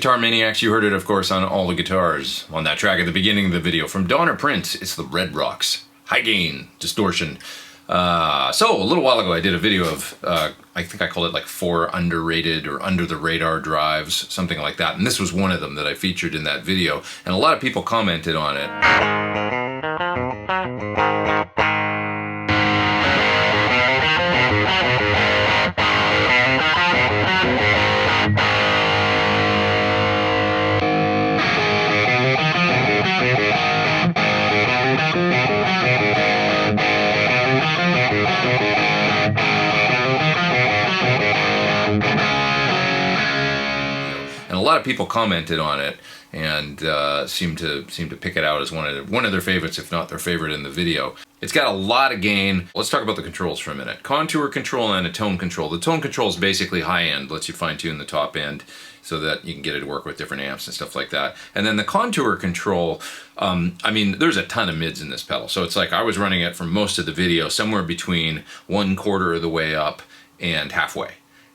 Guitar Maniacs, you heard it, of course, on all the guitars on that track at the beginning of the video. From Donner Prince, it's the Red Rocks. High gain, distortion. So, a little while ago, I did a video of, I think I called it like 4 underrated or under the radar drives, something like that. And this was one of them that I featured in that video. And a lot of people commented on it. And a lot of people commented on it and seemed to pick it out as one of their favorites, if not their favorite in the video. It's got a lot of gain. Let's talk about the controls for a minute. Contour control and a tone control. The tone control is basically high end, lets you fine tune the top end so that you can get it to work with different amps and stuff like that. And then the contour control, I mean, there's a ton of mids in this pedal. So it's like I was running it for most of the video somewhere between 1/4 of the way up and halfway.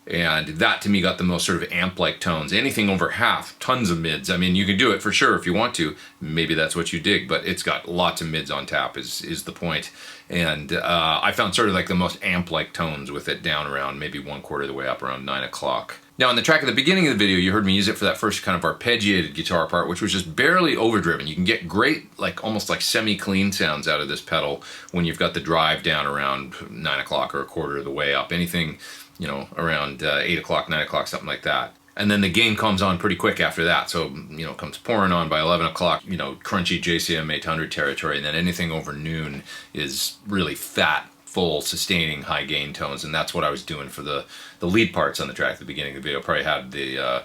And that to me got the most sort of amp-like tones. Anything over half, tons of mids. I mean, you can do it for sure if you want to. Maybe that's what you dig, but it's got lots of mids on tap is the point. And I found sort of like the most amp-like tones with it down around maybe 1/4 of the way up, around 9 o'clock. Now on the track at the beginning of the video, you heard me use it for that first kind of arpeggiated guitar part, which was just barely overdriven. You can get great, like almost like semi-clean sounds out of this pedal when you've got the drive down around 9 o'clock or 1/4 of the way up. Anything, you know, around 8 o'clock, 9 o'clock, something like that. And then the gain comes on pretty quick after that. So, you know, it comes pouring on by 11 o'clock, you know, crunchy JCM 800 territory. And then anything over noon is really fat, full, sustaining, high gain tones. And that's what I was doing for the lead parts on the track at the beginning of the video. Probably had the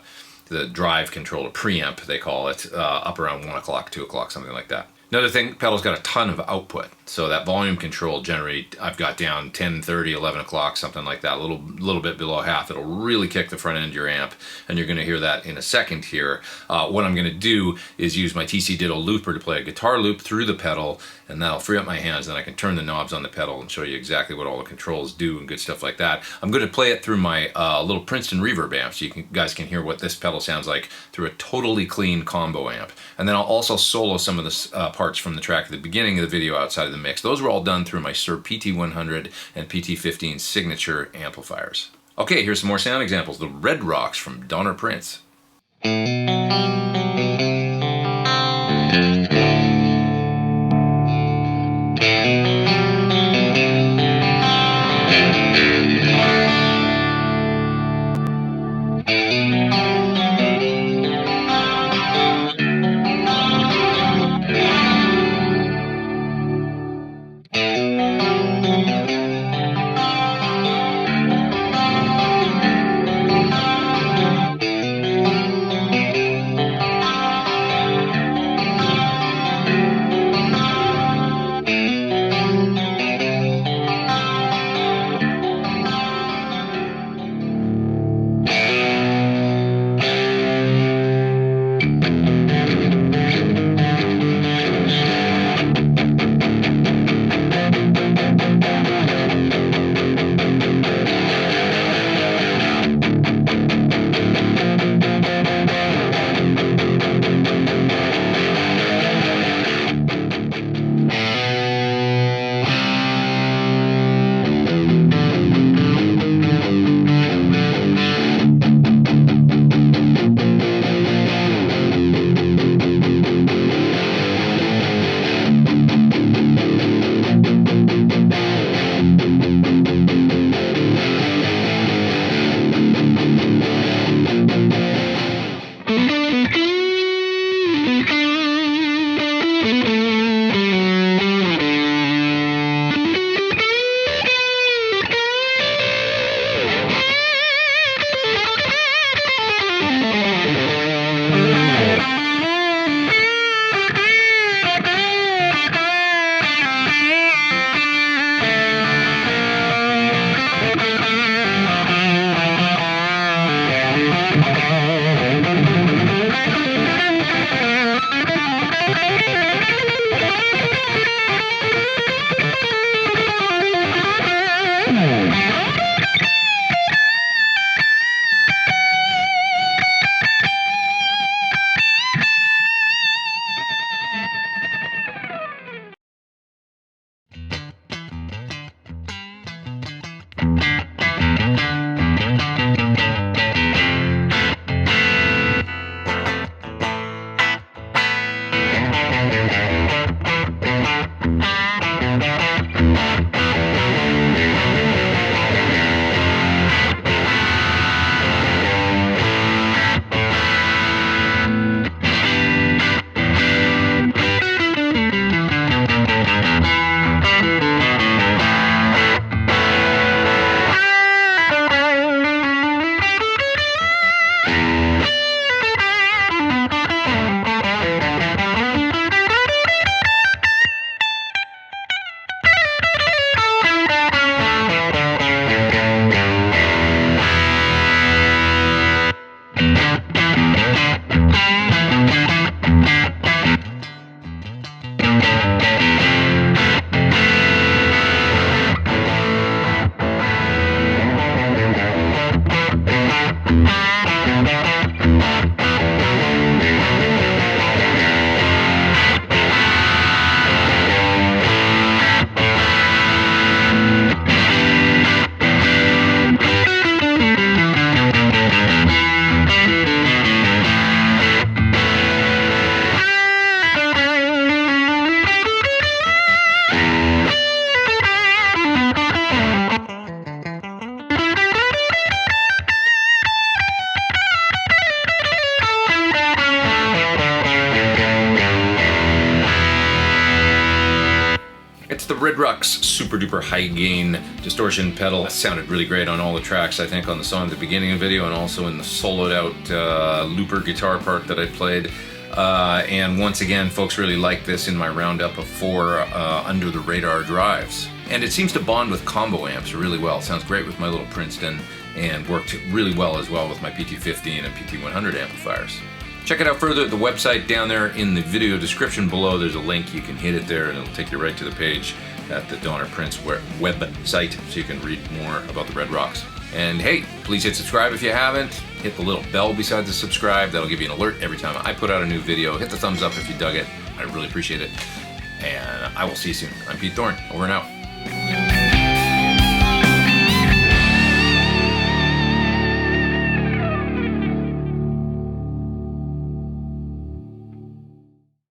drive control, a preamp, they call it, up around 1 o'clock, 2 o'clock, something like that. Another thing, pedal's got a ton of output. So that volume control generate, I've got down 10, 30, 11 o'clock, something like that, a little bit below half. It'll really kick the front end of your amp, and you're gonna hear that in a second here. What I'm gonna do is use my TC Ditto looper to play a guitar loop through the pedal, and that'll free up my hands, and I can turn the knobs on the pedal and show you exactly what all the controls do and good stuff like that. I'm gonna play it through my little Princeton reverb amp, so you guys can hear what this pedal sounds like through a totally clean combo amp. And then I'll also solo some of the parts from the track at the beginning of the video outside of the mix. Those were all done through my Sir PT100 and PT15 signature amplifiers. Okay, here's some more sound examples. The Red Rocks from Donner Prince. deluxe, super duper high gain distortion pedal. It sounded really great on all the tracks, I think, on the song at the beginning of the video and also in the soloed out looper guitar part that I played. And once again, folks really like this in my roundup of 4 under the radar drives. And it seems to bond with combo amps really well. It sounds great with my little Princeton and worked really well as well with my PT-15 and PT-100 amplifiers. Check it out further at the website down there in the video description below. There's a link. You can hit it there and it'll take you right to the page at the Donner Prince website so you can read more about the Red Rocks. And hey, please hit subscribe if you haven't. Hit the little bell beside the subscribe. That'll give you an alert every time I put out a new video. Hit the thumbs up if you dug it. I really appreciate it. And I will see you soon. I'm Pete Thorn. Over and out.